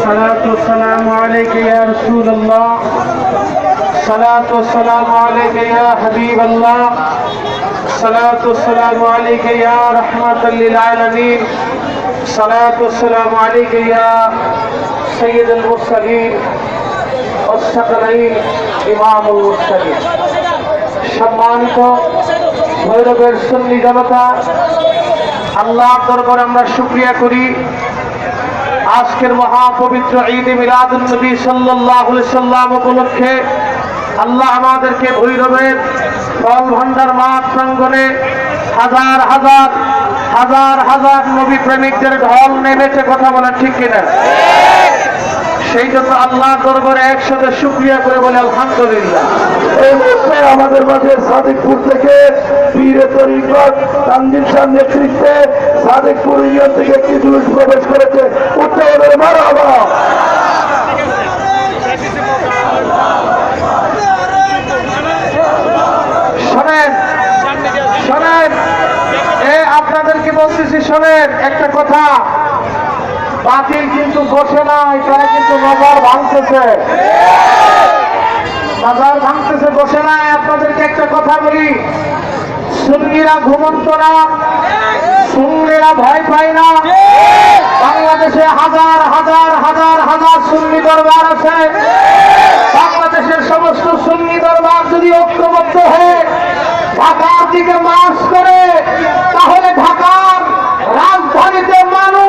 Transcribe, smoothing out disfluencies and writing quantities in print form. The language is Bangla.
الصلاة والسلام عليك يا رسول الله الصلاة والسلام عليك يا حبيب الله الصلاة والسلام عليك يا رحمة للعالمين الصلاة والسلام عليك يا سيد المرسلين والثقلين إمام المرسلين সম্মানিত ভৈরবের সুন্নি জনতা, আল্লাহর দরবারে আমরা শুকরিয়া করি। আজকের মহাপবিত্র ঈদ মিলাদুন নবী সাল্লাল্লাহু আলাইহি সাল্লাম উপলক্ষে আল্লাহ আমাদেরকে ভৈরবের ফল ভান্ডার মাঠ প্রাঙ্গণে হাজার হাজার হাজার হাজার নবী প্রেমিকদের ঢল নেমেছে, কথা বলা ঠিক কিনা? সেই জন্য আল্লাহর দরবারে একসাথে শুকরিয়া করে বলে আলহামদুলিল্লাহ। এই মুহূর্তে আমাদের মাঝে সাদেকপুর থেকে পীরে তরিকত তানজিল শাহ নেতৃত্বে সাদেকপুর ইউনিয়ন থেকে একটি জুলুস প্রবেশ করেছে। উচ্চভাবে মারহাবা। শোনেন শোনেন, আপনাদেরকে বলতেছি, শোনেন একটা কথা, বাতিল কিন্তু বসে নাই, তারা কিন্তু মাজার ভাঙতেছে, মাজার ভাঙতেছে, বসে নাই। আপনাদেরকে একটা কথা বলি, সুন্নিরা ঘুমন্ত না, সুন্নিরা ভয় পায় না। বাংলাদেশে হাজার হাজার হাজার হাজার সুন্নি দরবার আছে। বাংলাদেশের সমস্ত সুন্নি দরবার যদি ঐক্যবদ্ধ হয়ে ঢাকার দিকে মার্চ করে, তাহলে ঢাকার রাজধানীতে মানুষ